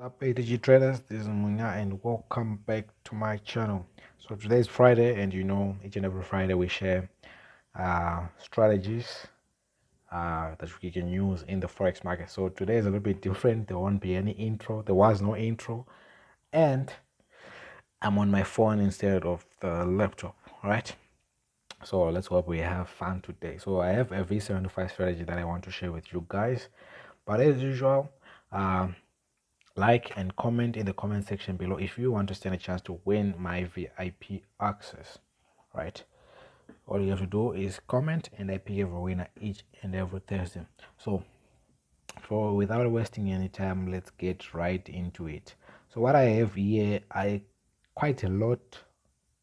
Up ATG traders, this is Munya and welcome back to my channel. So today is Friday, and each and every Friday we share strategies that we can use in the forex market. So today is a little bit different. There won't be any intro. There was no intro, and I'm on my phone instead of the laptop. All right. So let's hope we have fun today. So I have a V75 strategy that I want to share with you guys, but as usual, like and comment in the comment section below if you want to stand a chance to win my VIP access. Right, all you have to do is comment and I pick every winner each and every Thursday. So for without wasting any time, let's get right into it. So what I have here, I quite a lot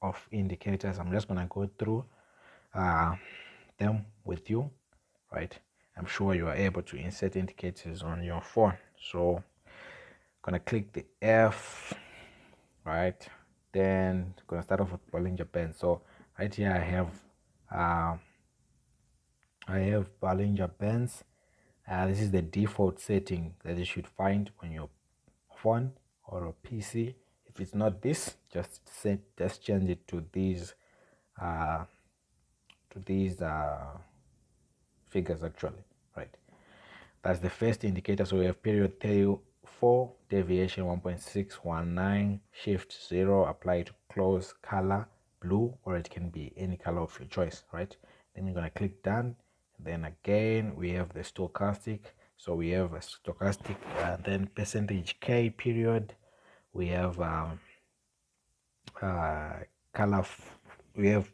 of indicators. I'm just gonna go through uh, them with you. Right, I'm sure you are able to insert indicators on your phone. So gonna click the F, right? Then gonna start off with Bollinger Bands. So right here uh, I have Bollinger Bands. This is the default setting that you should find on your phone or a PC. If it's not this, just change it to these uh, figures actually, right? That's the first indicator. So we have period 34, deviation 1.619, shift 0, apply to close, color blue, or it can be any color of your choice, right? Then you're going to click done. Then again, we have the stochastic. So we have a stochastic, then percentage K period. We have color, we have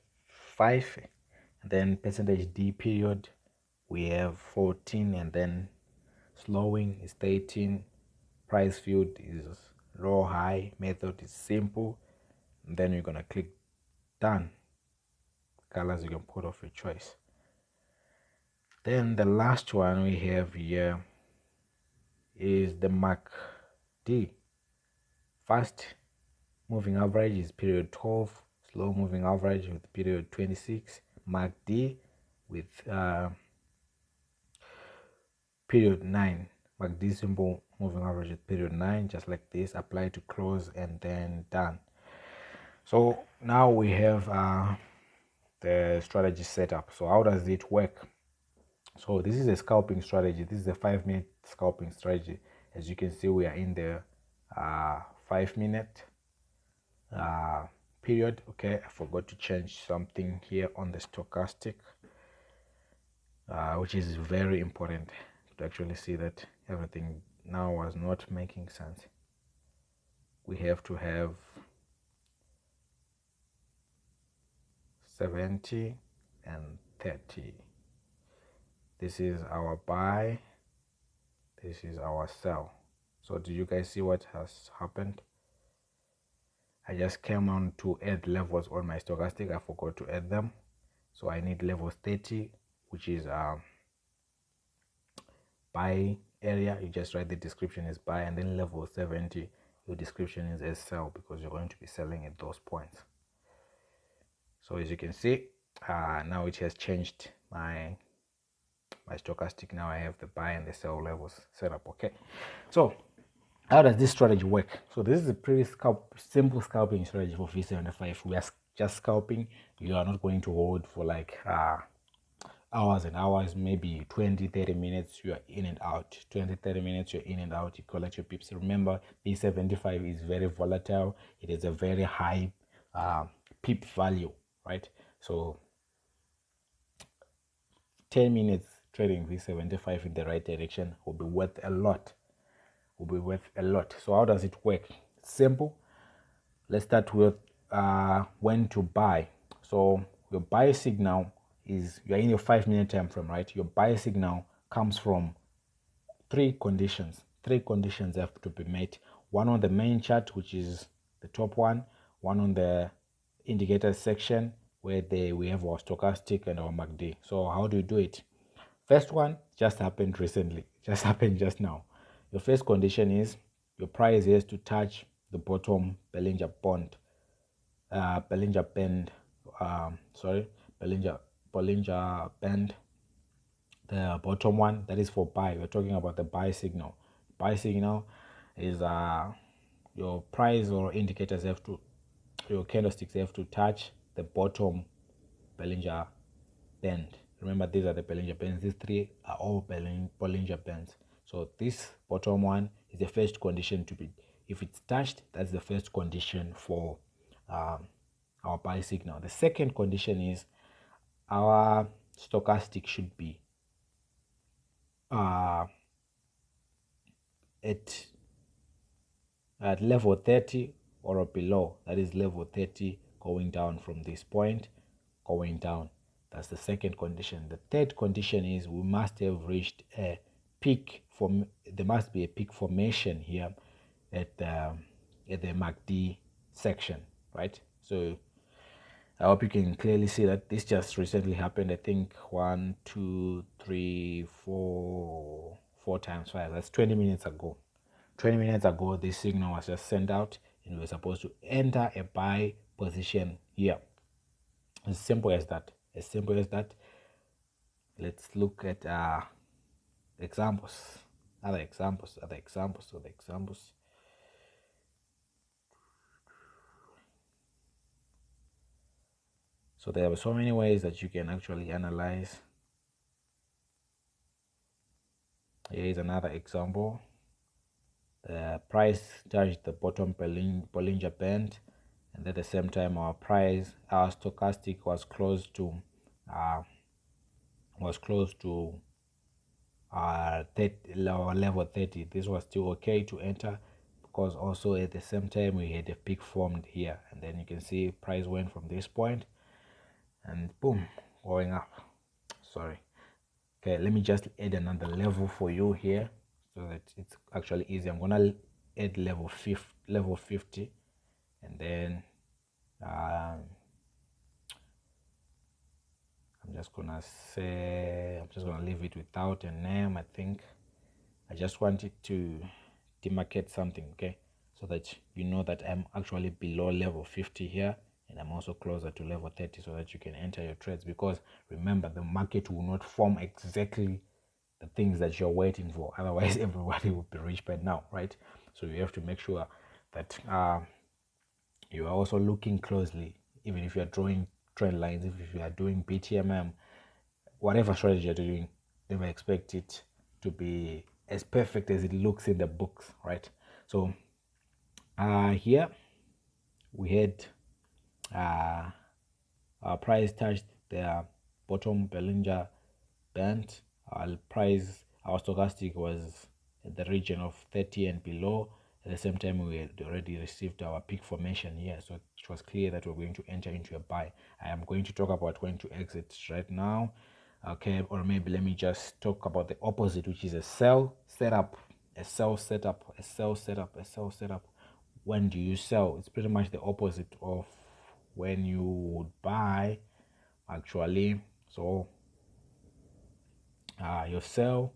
5, and then percentage D period. We have 14, and then slowing is 13, price field is low high, method is simple, and then you're gonna click done. Colors you can put of your choice. Then the last one we have here is the MACD. Fast moving average is period 12, slow moving average with period 26, MACD with period 9. MACD symbol moving average at period 9, just like this. Apply to close and then done. So now we have the strategy set up. So how does it work? So this is a scalping strategy. This is a 5-minute scalping strategy. As you can see, we are in the 5-minute period. Okay, I forgot to change something here on the stochastic, which is very important to actually see that everything now was not making sense. We have to have 70 and 30. This is our buy, this is our sell. So do you guys see what has happened? I just came on to add levels on my stochastic. I forgot to add them, so I need levels 30, which is buy area. You just write the description as buy, and then level 70, your description is as sell, because you're going to be selling at those points. So as you can see, now it has changed my stochastic. Now I have the buy and the sell levels set up. Okay, so how does this strategy work? So this is a pretty simple scalping strategy for V75. We are just scalping. You are not going to hold for like hours and hours, maybe 20-30 minutes you are in and out. 20-30 minutes you're in and out, you collect your pips. Remember, V75 is very volatile. It is a very high pip value, right? So 10 minutes trading V75 in the right direction will be worth a lot. So how does it work? It's simple. Let's start with when to buy. So your buy signal is, you're in your 5-minute time frame, right? Your buy signal comes from three conditions. Three conditions have to be met. One on the main chart, which is the top one on the indicator section, where we have our stochastic and our MACD. So how do you do it? First one just happened recently, just happened just now. Your first condition is your price has to touch the bottom Bollinger Band, Bollinger Band, Bollinger Band, the bottom one. That is for buy. We're talking about the buy signal. Buy signal is your price or indicators have to, your candlesticks have to touch the bottom Bollinger Band. Remember, these are the Bollinger Bands. These three are all Bollinger Bands. So this bottom one is the first condition to be. If it's touched, that's the first condition for our buy signal. The second condition is our stochastic should be at level 30 or below. That is level 30 going down from this point, going down. That's the second condition. The third condition is we must have reached a peak. There must be a peak formation here at the MACD section, right? So I hope you can clearly see that this just recently happened. I think 1, 2, 3, 4 times 5. That's 20 minutes ago. 20 minutes ago, this signal was just sent out and we're supposed to enter a buy position here. As simple as that. As simple as that. Let's look at examples. Other examples. So there are so many ways that you can actually analyze. Here is another example. The price touched the bottom Bollinger Band, and at the same time our stochastic was close to level 30. This was still okay to enter because also at the same time we had a peak formed here, and then you can see price went from this point and boom, going up. Sorry. Okay, let me just add another level for you here so that it's actually easy. I'm gonna add level 50, and then I'm just gonna leave it without a name. I think I just wanted to demarcate something, okay, so that you know that I'm actually below level 50 here, and I'm also closer to level 30 so that you can enter your trades. Because remember, the market will not form exactly the things that you're waiting for, otherwise everybody will be rich by now, right? So you have to make sure that you are also looking closely, even if you're drawing trend lines, if you are doing BTMM, whatever strategy you're doing, never expect it to be as perfect as it looks in the books, right? So here we had our price touched the bottom Bollinger Band. Our stochastic was in the region of 30 and below. At the same time, we had already received our peak formation here, so it was clear that we're going to enter into a buy. I am going to talk about when to exit right now, okay? Or maybe let me just talk about the opposite, which is a sell setup, a sell setup, a sell setup, a sell setup. When do you sell? It's pretty much the opposite of when you would buy, actually. So your sell,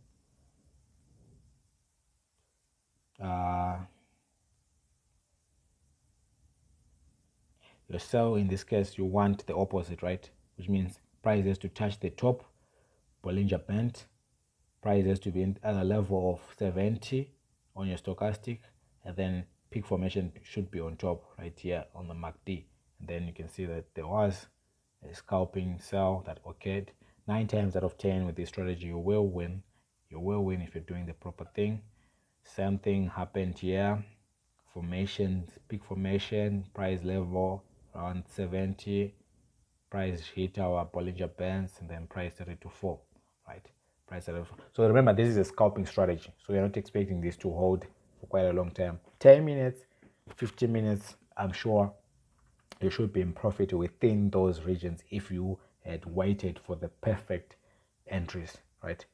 in this case, you want the opposite, right? Which means price has to touch the top Bollinger Band. Price has to be at a level of 70 on your stochastic, and then peak formation should be on top right here on the MACD. And then you can see that there was a scalping sell that occurred. 9 times out of 10 with this strategy, you will win. You will win if you're doing the proper thing. Same thing happened here. Formation, peak formation, price level around 70. Price hit our Bollinger Bands, and then price started to fall, right? Price started to fall. So remember, this is a scalping strategy. So you're not expecting this to hold for quite a long time. 10 minutes, 15 minutes, I'm sure you should be in profit within those regions if you had waited for the perfect entries, right?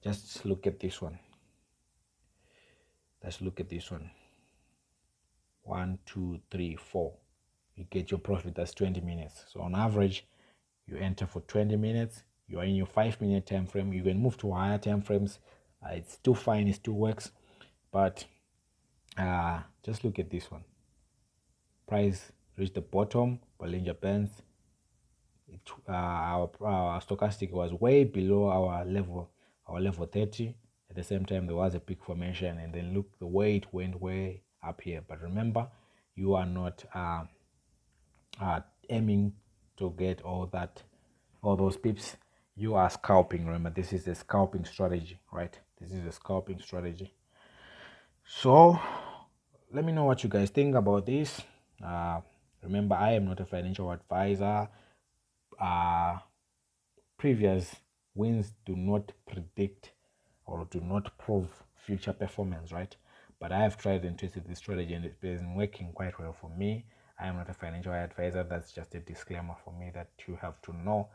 Just look at this one. Let's look at this one. 1, 2, 3, 4. You get your profit. That's 20 minutes. So on average, you enter for 20 minutes. You are in your 5-minute time frame. You can move to higher time frames. It's still fine. It still works. But just look at this one. Price reached the bottom. Bollinger Bands. Our stochastic was way below our level 30. At the same time, there was a peak formation, and then look the way it went way up here. But remember, you are not aiming to get all those pips. You are scalping. Remember, this is a scalping strategy, right? This is a scalping strategy. So let me know what you guys think about this. Remember, I am not a financial advisor. Previous wins do not predict or do not prove future performance, right? But I have tried and tested this strategy, and it's been working quite well for me. I am not a financial advisor. That's just a disclaimer for me that you have to know.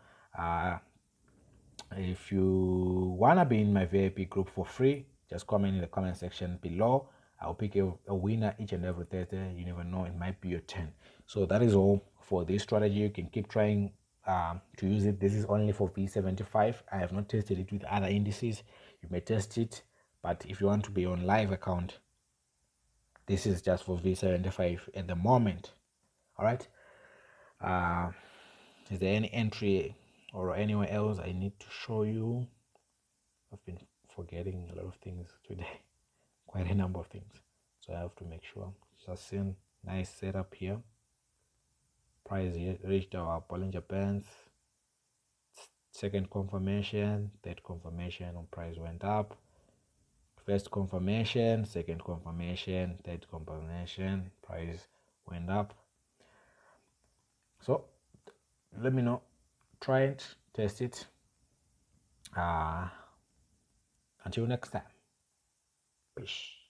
If you want to be in my VIP group for free, just comment in the comment section below. I'll pick a winner each and every Thursday. You never know, it might be your turn. So that is all for this strategy. You can keep trying to use it. This is only for V75. I have not tested it with other indices. You may test it, but if you want to be on live account, this is just for V75 at the moment. All right. Is there any entry or anywhere else I need to show you? I've been forgetting a lot of things today, quite a number of things. So I have to make sure. Just seen nice setup here. Price reached our Bollinger Bands. Second confirmation, third confirmation on price went up. First confirmation, second confirmation, third confirmation, price went up. So let me know. Try it, test it. Until next time. Peace.